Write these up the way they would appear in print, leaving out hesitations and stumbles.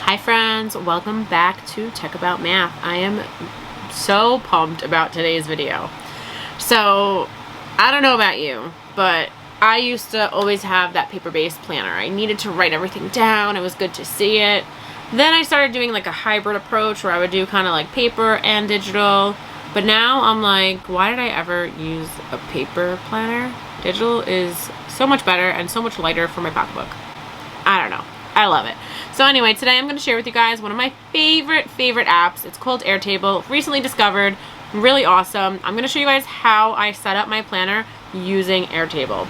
Hi friends, welcome back to Tech About Math. I am so pumped about today's video. So, I don't know about you, but I used to always have that paper-based planner. I needed to write everything down. It was good to see it. Then I started doing like a hybrid approach where I would do kind of like paper and digital. But now I'm like, why did I ever use a paper planner? Digital is so much better and so much lighter for my pocketbook. I don't know. I love it. So anyway, today I'm going to share with you guys one of my favorite apps. It's called Airtable. Recently discovered. Really awesome. I'm going to show you guys how I set up my planner using Airtable.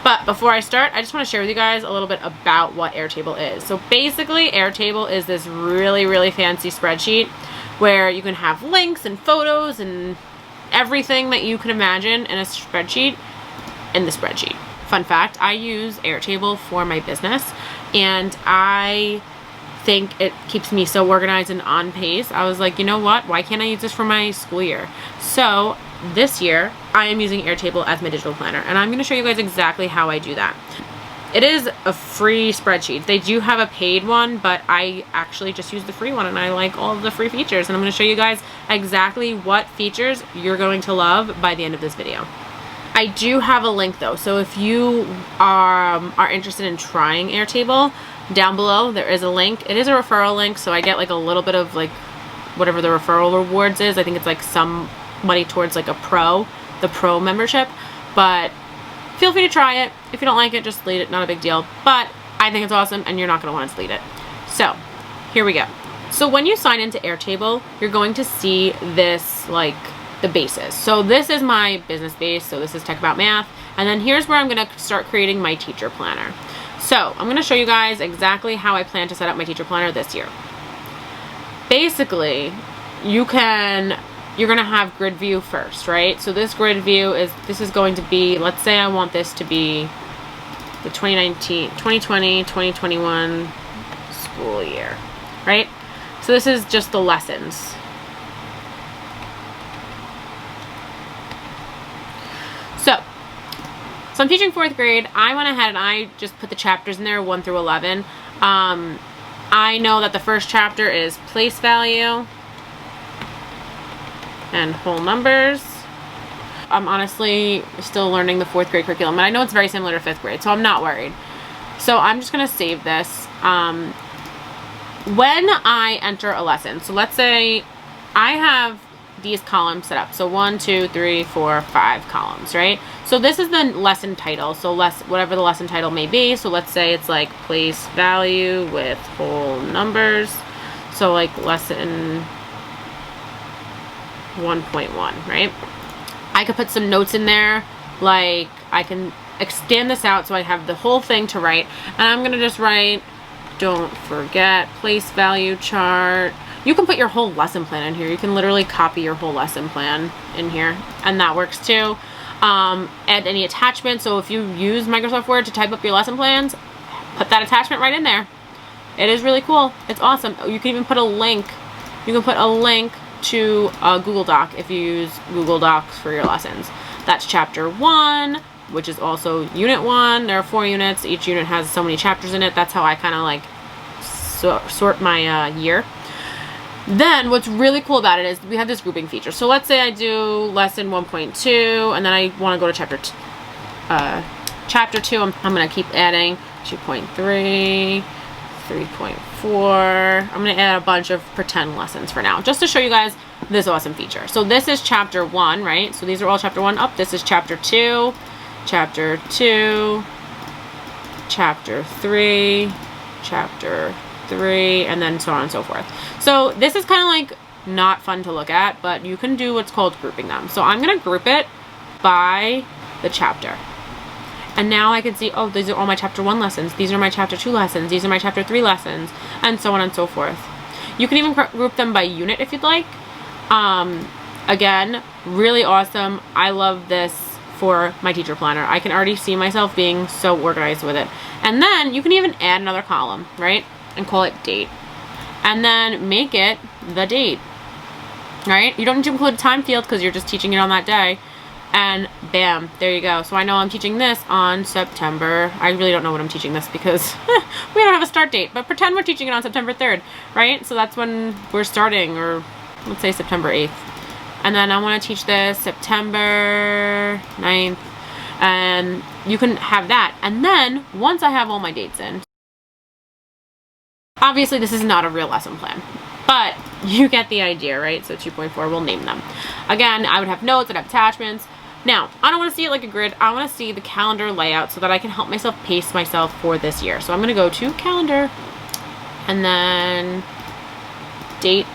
But before I start, I just want to share with you guys a little bit about what Airtable is. So basically, Airtable is this really fancy spreadsheet where you can have links and photos and everything that you can imagine in a spreadsheet in the spreadsheet. Fun fact, I use Airtable for my business and I think it keeps me so organized and on pace. I was like, you know what? Why can't I use this for my school year? So this year, I am using Airtable as my digital planner, and I'm going to show you guys exactly how I do that. It is a free spreadsheet. They do have a paid one, but I actually just use the free one, and I like all of the free features, and I'm going to show you guys exactly what features you're going to love by the end of this video. I do have a link though, so if you are interested in trying Airtable, down below there is a link. It is a referral link, so I get like a little bit of like whatever the referral rewards is. I think it's like some money towards like the pro membership, but feel free to try it. If you don't like it, just delete it, not a big deal. But I think it's awesome and you're not going to want to delete it. So here we go. So when you sign into Airtable, you're going to see this like the bases. So this is my business base. So this is Tech About Math. And then here's where I'm going to start creating my teacher planner. So I'm going to show you guys exactly how I plan to set up my teacher planner this year. Basically, you're going to have grid view first, right? So this grid view is going to be, let's say I want this to be the 2020-2021 school year, right? So this is just the lessons. So I'm teaching 4th grade. I went ahead and I just put the chapters in there, 1 through 11. I know that the first chapter is place value and whole numbers. I'm honestly still learning the 4th grade curriculum, and I know it's very similar to 5th grade, so I'm not worried. So I'm just going to save this. When I enter a lesson, so let's say I have these columns set up. So 1, 2, 3, 4, 5 columns, right? So this is the lesson title. So whatever the lesson title may be. So let's say it's like place value with whole numbers. So like lesson 1.1, right? I could put some notes in there. Like I can extend this out so I have the whole thing to write. And I'm going to just write, don't forget place value chart. You can put your whole lesson plan in here. You can literally copy your whole lesson plan in here, and that works too. Add any attachment. So if you use Microsoft Word to type up your lesson plans, put that attachment right in there. It is really cool. It's awesome. You can even put a link. You can put a link to a Google Doc if you use Google Docs for your lessons. That's chapter 1, which is also unit 1. There are 4 units. Each unit has so many chapters in it. That's how I kind of like sort my year. Then what's really cool about it is we have this grouping feature. So let's say I do lesson 1.2 and then I want to go to chapter 2. I'm going to keep adding 2.3, 3.4. I'm going to add a bunch of pretend lessons for now, just to show you guys this awesome feature. So this is chapter 1, right? So these are all chapter 1 up. This is chapter 2, chapter 2, chapter 3, chapter 3, and then so on and so forth. So this is kind of like not fun to look at, but you can do what's called grouping them. So I'm going to group it by the chapter. And now I can see, oh, these are all my chapter 1 lessons. These are my chapter 2 lessons. These are my chapter 3 lessons, and so on and so forth. You can even group them by unit if you'd like. Again, really awesome. I love this for my teacher planner. I can already see myself being so organized with it. And then you can even add another column, right? And call it date. And then make it the date. Right? You don't need to include a time field because you're just teaching it on that day. and bam, there you go. So I know I'm teaching this on September. I really don't know what I'm teaching this because we don't have a start date, but pretend we're teaching it on September 3rd, right? So that's when we're starting, or let's say September 8th. And then I want to teach this September 9th, and you can have that. And then once I have all my dates in, obviously this is not a real lesson plan, but you get the idea, right? So 2.4, we'll name them. Again, I would have notes, I'd have attachments. Now, I don't want to see it like a grid. I want to see the calendar layout so that I can help myself pace myself for this year. So I'm going to go to calendar and then date,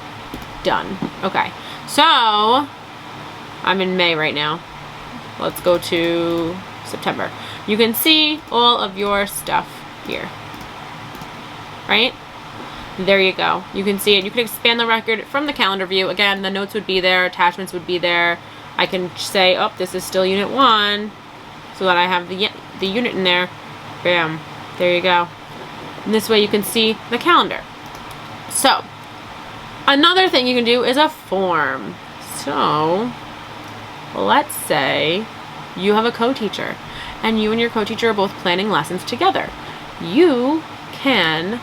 done. Okay, so I'm in May right now. Let's go to September. You can see all of your stuff here, right? There you go. You can see it. You can expand the record from the calendar view. Again, the notes would be there, attachments would be there. I can say, oh, this is still unit 1, so that I have the unit in there. Bam. There you go. And this way you can see the calendar. So, another thing you can do is a form. So, let's say you have a co-teacher, and you and your co-teacher are both planning lessons together. You can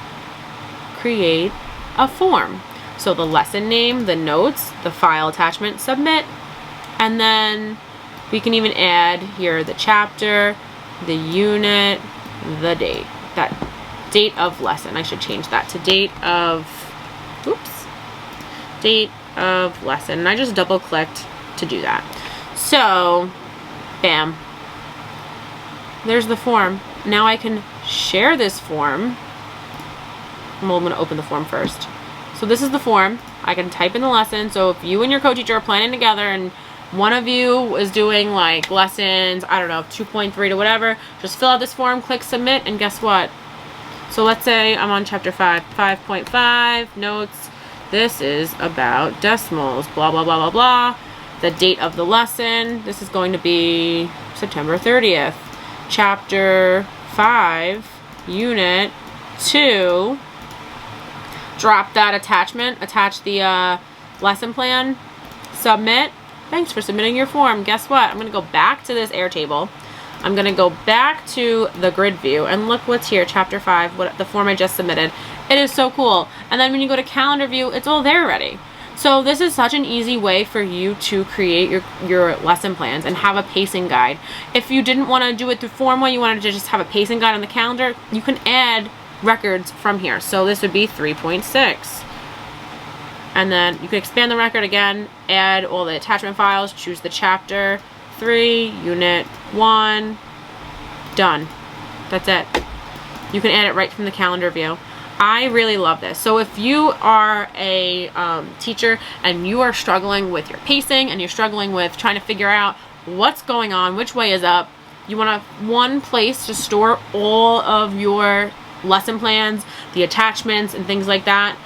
create a form. So the lesson name, the notes, the file attachment, submit, and then we can even add here the chapter, the unit, the date. That date of lesson. I should change that to date of, oops, date of lesson. And I just double clicked to do that. So, bam. There's the form. Now I can share this form. Well, I'm going to open the form first. So this is the form. I can type in the lesson. So if you and your co-teacher are planning together and one of you is doing like lessons, I don't know, 2.3 to whatever, just fill out this form, click submit, and guess what? So let's say I'm on chapter 5, 5.5, notes. This is about decimals, blah, blah, blah, blah, blah. The date of the lesson, this is going to be September 30th. Chapter 5, unit 2. Drop that attachment, attach the lesson plan, submit. Thanks for submitting your form. Guess what? I'm going to go back to this Airtable. I'm going to go back to the grid view and look what's here, chapter 5, what the form I just submitted. It is so cool. And then when you go to calendar view, it's all there already. So this is such an easy way for you to create your lesson plans and have a pacing guide. If you didn't want to do it through form way, you wanted to just have a pacing guide on the calendar, you can add records from here. So this would be 3.6. And then you can expand the record again, add all the attachment files, choose the chapter, 3, unit 1, done. That's it. You can add it right from the calendar view. I really love this. So if you are a teacher and you are struggling with your pacing and you're struggling with trying to figure out what's going on, which way is up, you want one place to store all of your lesson plans, the attachments, and things like that,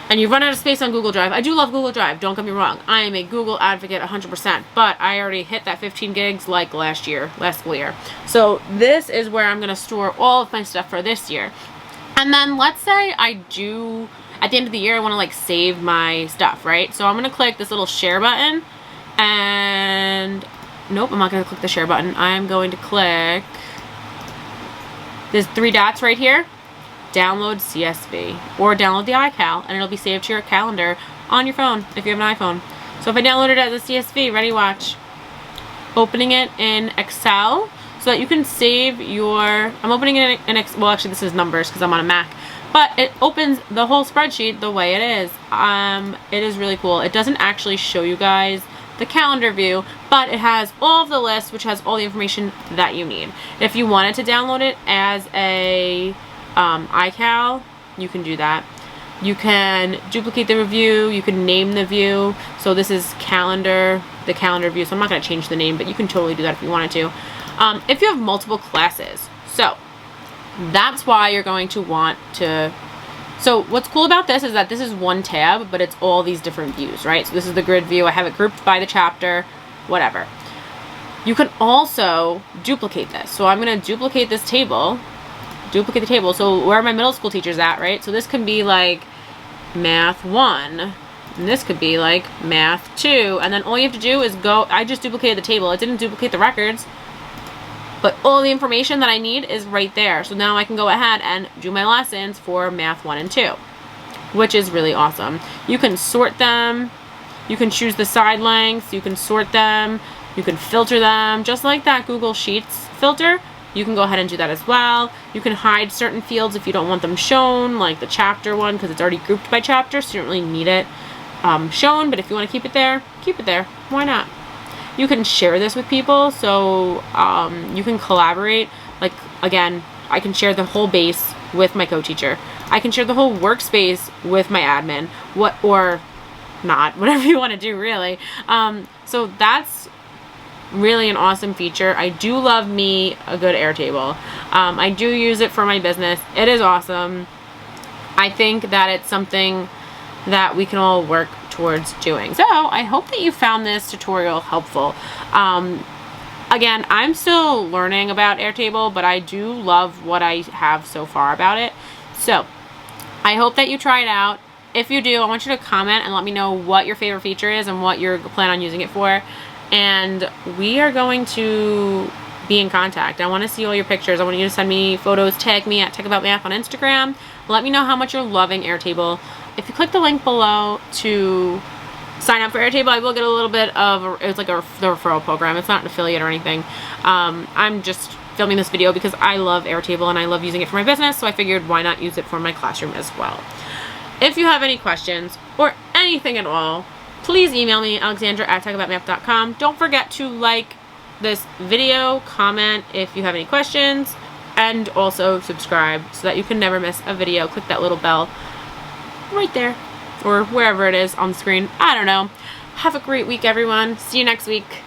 and you've run out of space on Google Drive. I do love Google Drive, don't get me wrong. I am a Google advocate 100%, but I already hit that 15 gigs like last school year. So this is where I'm going to store all of my stuff for this year. And then let's say I do, at the end of the year, I want to like save my stuff, right? So I'm going to click this little share button, and nope, I'm not going to click the share button. I'm going to click, there's 3 dots right here. Download CSV or download the iCal, and it'll be saved to your calendar on your phone if you have an iPhone. So if I download it as a CSV, ready, watch. Opening it in Excel so that you can save your, I'm opening it in Excel, well actually this is numbers because I'm on a Mac, but it opens the whole spreadsheet the way it is. It is really cool. It doesn't actually show you guys the calendar view, but it has all of the lists, which has all the information that you need. If you wanted to download it as a iCal, you can do that. You can duplicate the view, you can name the view. So this is calendar, the calendar view, so I'm not going to change the name, but you can totally do that if you wanted to. If you have multiple classes, so that's why you're going to want to, so what's cool about this is that this is one tab, but it's all these different views, right? So this is the grid view, I have it grouped by the chapter, whatever. You can also duplicate this. So I'm going to duplicate this table, duplicate the table. So where are my middle school teachers at, right? So this can be like math 1, And this could be like math 2. And then all you have to do is go, I just duplicated the table. It didn't duplicate the records. But all the information that I need is right there. So now I can go ahead and do my lessons for math 1 and 2, which is really awesome. You can sort them. You can choose the side lengths. You can sort them. You can filter them. Just like that Google Sheets filter, you can go ahead and do that as well. You can hide certain fields if you don't want them shown, like the chapter one, because it's already grouped by chapter, so you don't really need it shown. But if you want to keep it there, why not? You can share this with people, so you can collaborate. Like, again, I can share the whole base with my co-teacher. I can share the whole workspace with my admin, or not, whatever you want to do, really. So that's really an awesome feature. I do love me a good Airtable. I do use it for my business. It is awesome. I think that it's something that we can all work towards doing. So I hope that you found this tutorial helpful. Again, I'm still learning about Airtable, but I do love what I have so far about it. So I hope that you try it out. If you do, I want you to comment and let me know what your favorite feature is and what you're planning on using it for. And we are going to be in contact. I want to see all your pictures. I want you to send me photos, tag me at TechAboutMath on Instagram. Let me know how much you're loving Airtable. If you click the link below to sign up for Airtable, I will get a little bit of, it's like the referral program. It's not an affiliate or anything. I'm just filming this video because I love Airtable and I love using it for my business, so I figured why not use it for my classroom as well. If you have any questions or anything at all, please email me, Alexandra at techaboutmath.com. Don't forget to like this video, comment if you have any questions, and also subscribe so that you can never miss a video. Click that little bell right there or wherever it is on the screen. I don't know. Have a great week, everyone. See you next week.